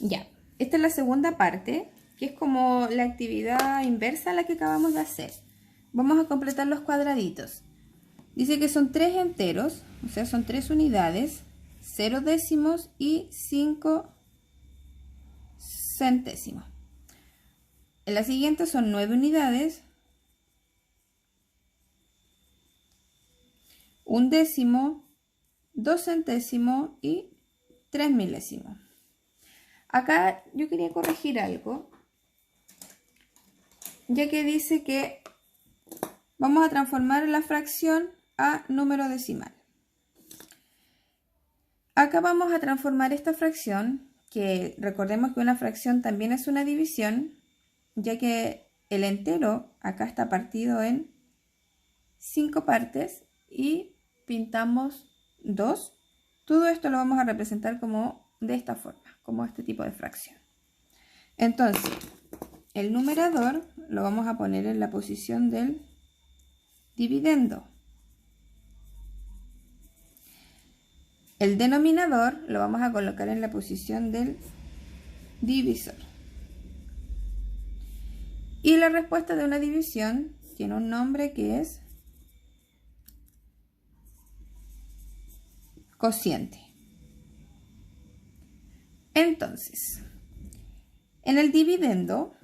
Ya, esta es la segunda parte, que es como la actividad inversa a la que acabamos de hacer. Vamos a completar los cuadraditos. Dice que son 3 enteros, o sea, son 3 unidades, 0 décimos y 5 centésimos. En la siguiente son 9 unidades, 1 décimo, 2 centésimos y 3 milésimos. Acá yo quería corregir algo, ya que dice que vamos a transformar la fracción a número decimal. Acá vamos a transformar esta fracción, que recordemos que una fracción también es una división, ya que el entero acá está partido en 5 partes y pintamos 2. Todo esto lo vamos a representar como de esta forma, como este tipo de fracción. Entonces, el numerador lo vamos a poner en la posición del dividendo. El denominador lo vamos a colocar en la posición del divisor. Y la respuesta de una división tiene un nombre que es cociente. Entonces, en el dividendo,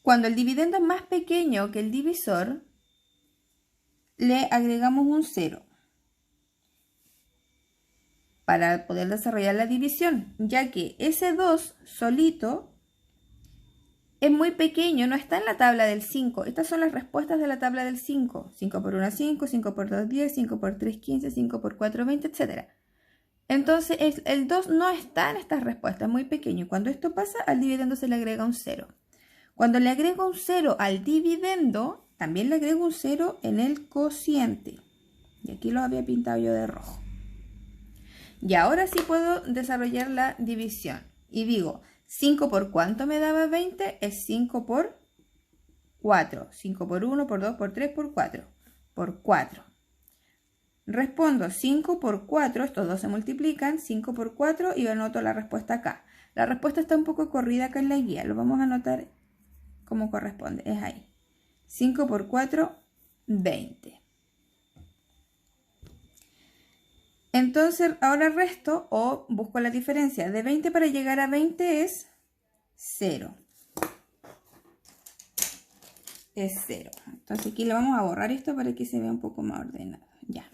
cuando el dividendo es más pequeño que el divisor, le agregamos un 0 para poder desarrollar la división, ya que ese 2 solito es muy pequeño, no está en la tabla del 5. Estas son las respuestas de la tabla del 5. 5 por 1, 5, 5 por 2, 10, 5 por 3, 15, 5 por 4, 20, etc. Entonces el 2 no está en estas respuestas, es muy pequeño. Cuando esto pasa, al dividendo se le agrega un 0. Cuando le agrego un 0 al dividendo, también le agrego un 0 en el cociente. Y aquí lo había pintado yo de rojo. Y ahora sí puedo desarrollar la división. Y digo, 5 por ¿cuánto me daba 20? Es 5 por 4. 5 por 1, por 2, por 3, por 4. Por 4. Respondo 5 por 4, estos dos se multiplican, 5 por 4 y anoto la respuesta acá. La respuesta está un poco corrida acá en la guía, lo vamos a anotar como corresponde, es ahí. 5 por 4, 20. Entonces ahora resto o busco la diferencia. De 20 para llegar a 20 es 0. Es 0. Entonces aquí le vamos a borrar esto para que se vea un poco más ordenado. Ya.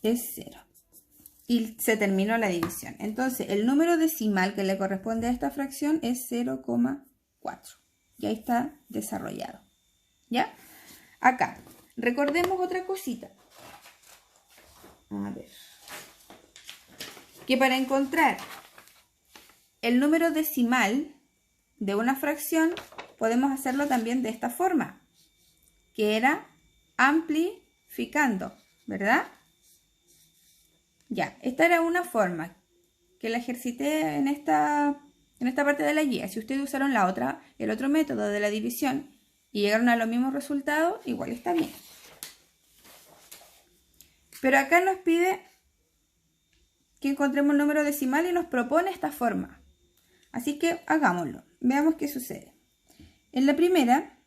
Es 0. Y se terminó la división. Entonces el número decimal que le corresponde a esta fracción es 0,4. Y ahí está desarrollado. ¿Ya? Acá. Recordemos otra cosita. A ver. Que para encontrar el número decimal de una fracción podemos hacerlo también de esta forma, que era amplificando, ¿verdad? Ya, esta era una forma que la ejercité en esta parte de la guía. Si ustedes usaron el otro método de la división y llegaron a los mismos resultados, igual está bien. Pero acá nos pide que encontremos un número decimal y nos propone esta forma. Así que hagámoslo. Veamos qué sucede. En la primera,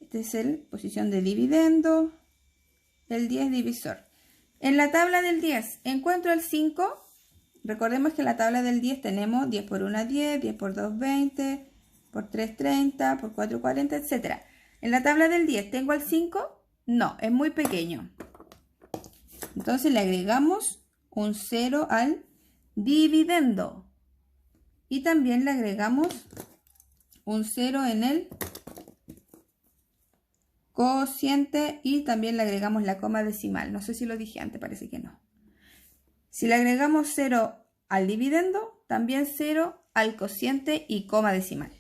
esta es la posición de dividendo, el 10 divisor. En la tabla del 10 encuentro el 5. Recordemos que en la tabla del 10 tenemos 10 por 1, 10, 10 por 2, 20, por 3, 30, por 4, 40, etc. En la tabla del 10, ¿tengo el 5? No, es muy pequeño. Entonces le agregamos un 0 al dividendo. Y también le agregamos un 0 en el cociente y también le agregamos la coma decimal. No sé si lo dije antes, parece que no. Si le agregamos 0 al dividendo, también 0 al cociente y coma decimal.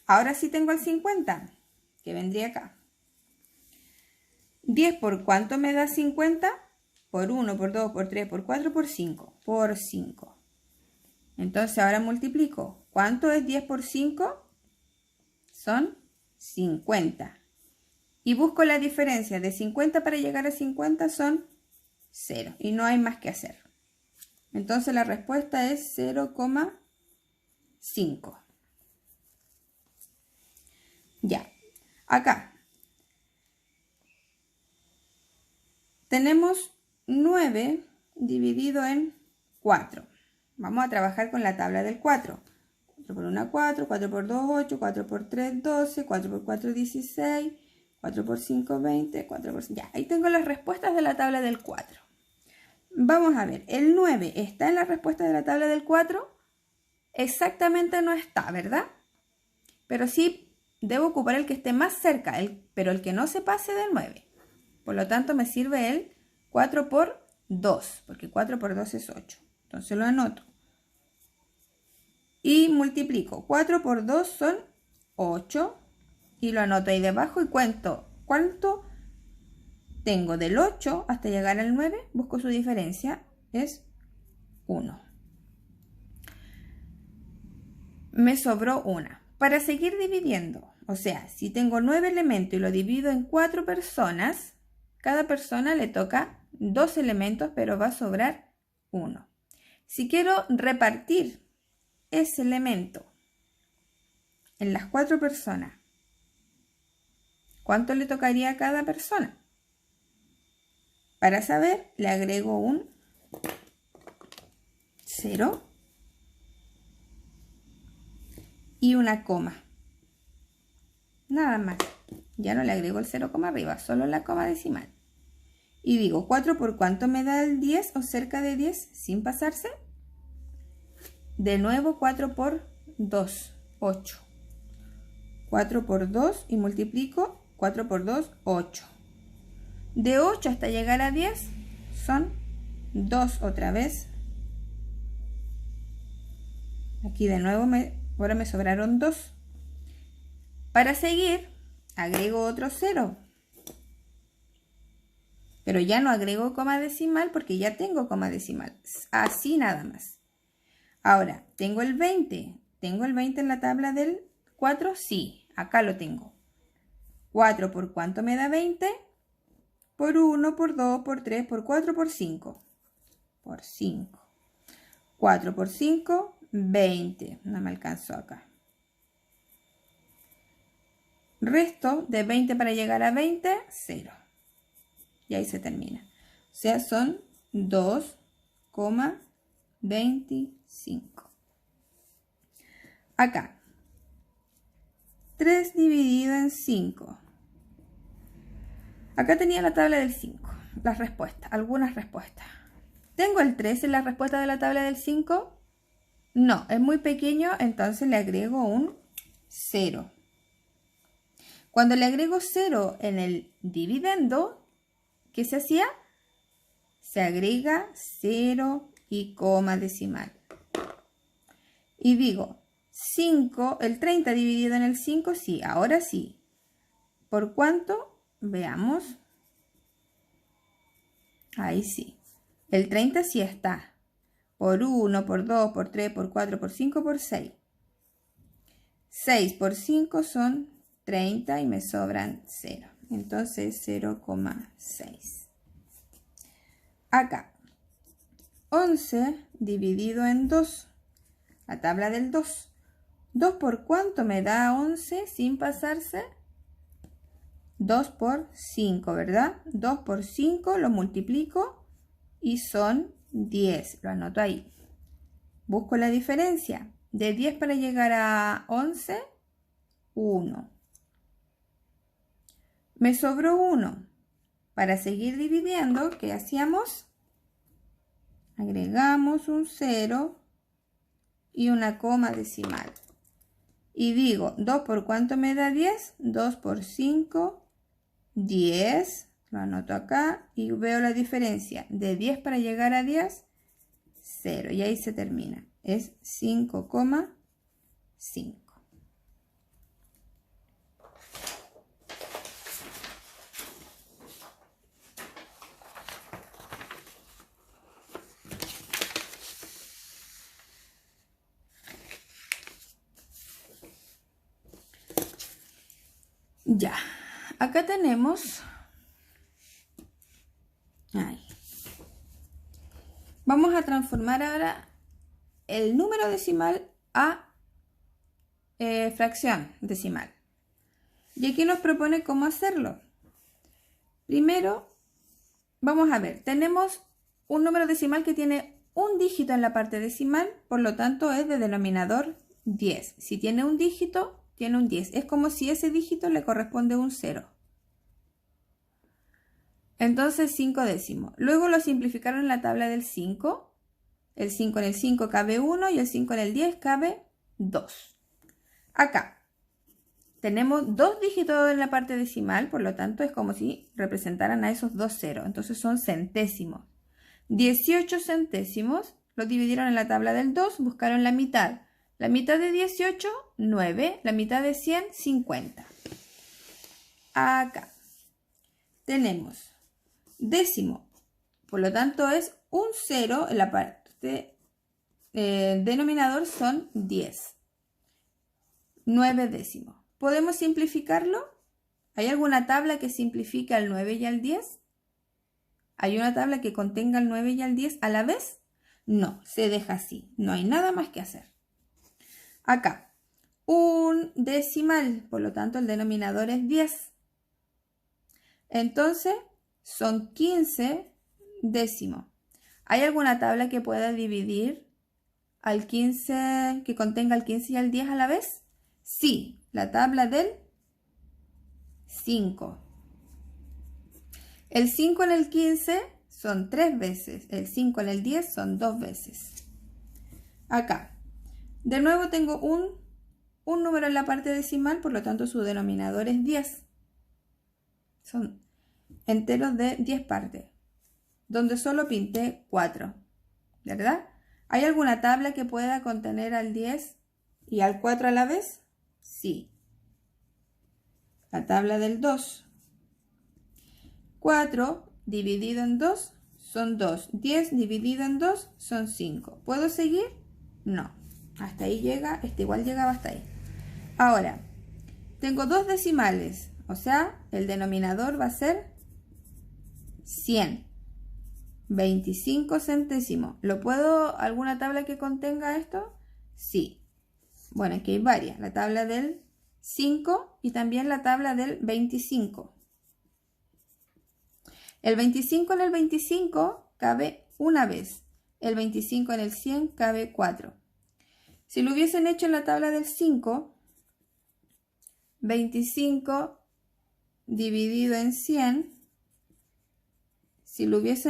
Ahora sí tengo el 50, que vendría acá. 10 por ¿cuánto me da 50? Por 1, por 2, por 3, por 4, por 5. Por 5. Entonces ahora multiplico. ¿Cuánto es 10 por 5? Son 50. Y busco la diferencia de 50 para llegar a 50 son 0. Y no hay más que hacer. Entonces la respuesta es 0,5. Ya, acá tenemos 9 dividido en 4. Vamos a trabajar con la tabla del 4. 4 por 1, 4, 4 por 2, 8, 4 por 3, 12, 4 por 4, 16, 4 por 5, 20, 4 por 5. Ya, ahí tengo las respuestas de la tabla del 4. Vamos a ver, el 9 está en la respuesta de la tabla del 4. Exactamente no está, ¿verdad? Pero sí debo ocupar el que esté más cerca, pero el que no se pase del 9. Por lo tanto, me sirve el 4 por 2, porque 4 por 2 es 8. Entonces lo anoto. Y multiplico. 4 por 2 son 8. Y lo anoto ahí debajo y cuento cuánto tengo del 8 hasta llegar al 9. Busco su diferencia. Es 1. Me sobró una. Para seguir dividiendo, o sea, si tengo 9 elementos y lo divido en 4 personas, cada persona le toca 2 elementos, pero va a sobrar 1. Si quiero repartir ese elemento en las 4 personas, ¿cuánto le tocaría a cada persona? Para saber, le agrego un 0 y una coma. Nada más. Ya no le agrego el 0, arriba, solo la coma decimal. Y digo, 4 por cuánto me da el 10 o cerca de 10 sin pasarse. De nuevo 4 por 2, 8. 4 por 2 y multiplico 4 por 2, 8. De 8 hasta llegar a 10 son 2 otra vez. Aquí de nuevo ahora me sobraron 2. Para seguir, agrego otro 0. Pero ya no agrego coma decimal porque ya tengo coma decimal. Así nada más. Ahora, tengo el 20. ¿Tengo el 20 en la tabla del 4? Sí, acá lo tengo. 4 por cuánto me da 20? Por 1, por 2, por 3, por 4, por 5. Por 5. 4 por 5, 20. No me alcanzó acá. Resto de 20 para llegar a 20, 0. Y ahí se termina. O sea, son 2,25. Acá. 3 dividido en 5. Acá tenía la tabla del 5. Las respuestas, algunas respuestas. ¿Tengo el 3 en la respuesta de la tabla del 5? No, es muy pequeño, entonces le agrego un 0. Cuando le agrego 0 en el dividendo, ¿qué se hacía? Se agrega 0 y coma decimal. Y digo, 5, el 30 dividido en el 5, sí, ahora sí. ¿Por cuánto? Veamos. Ahí sí. El 30 sí está. Por 1, por 2, por 3, por 4, por 5, por 6. 6 por 5 son 30 y me sobran 0. Entonces 0,6. Acá. 11 dividido en 2. La tabla del 2. 2 por cuánto me da 11 sin pasarse. 2 por 5, ¿verdad? 2 por 5 lo multiplico y son 10. Lo anoto ahí. Busco la diferencia. De 10 para llegar a 11, 1. Me sobró 1. Para seguir dividiendo, ¿qué hacíamos? Agregamos un 0 y una coma decimal. Y digo, 2 por cuánto me da 10? 2 por 5, 10. Lo anoto acá y veo la diferencia. De 10 para llegar a 10, 0. Y ahí se termina. Es 5,5. Ya, acá tenemos, Vamos a transformar ahora el número decimal a fracción decimal. Y aquí nos propone cómo hacerlo. Primero, vamos a ver, tenemos un número decimal que tiene un dígito en la parte decimal, por lo tanto es de denominador 10. Si tiene un dígito, tiene un 10. Es como si ese dígito le corresponde un 0. Entonces 5 décimos. Luego lo simplificaron en la tabla del 5. El 5 en el 5 cabe 1 y el 5 en el 10 cabe 2. Acá tenemos dos dígitos en la parte decimal, por lo tanto es como si representaran a esos dos ceros. Entonces son centésimos. 18 centésimos lo dividieron en la tabla del 2, buscaron la mitad. La mitad de 18, 9. La mitad de 100, 50. Acá tenemos décimo, por lo tanto es un 0 en la parte denominador son 10. 9 décimos. ¿Podemos simplificarlo? ¿Hay alguna tabla que simplifique al 9 y al 10? ¿Hay una tabla que contenga el 9 y el 10 a la vez? No, se deja así. No hay nada más que hacer. Acá, un decimal, por lo tanto el denominador es 10. Entonces, son 15 décimos. ¿Hay alguna tabla que pueda dividir al 15, que contenga el 15 y el 10 a la vez? Sí, la tabla del 5. El 5 en el 15 son 3 veces. El 5 en el 10 son 2 veces. Acá, de nuevo tengo un número en la parte decimal, por lo tanto su denominador es 10. Son enteros de 10 partes, donde solo pinté 4, ¿verdad? ¿Hay alguna tabla que pueda contener al 10 y al 4 a la vez? Sí. La tabla del 2. 4 dividido en 2 son 2. 10 dividido en 2 son 5. ¿Puedo seguir? No. Hasta ahí llega, igual llegaba hasta ahí. Ahora, tengo dos decimales, o sea, el denominador va a ser 100. 25 centésimos. ¿Alguna tabla que contenga esto? Sí. Bueno, aquí hay varias. La tabla del 5 y también la tabla del 25. El 25 en el 25 cabe una vez. El 25 en el 100 cabe 4. Si lo hubiesen hecho en la tabla del 5, 25 dividido en 100, si lo hubiesen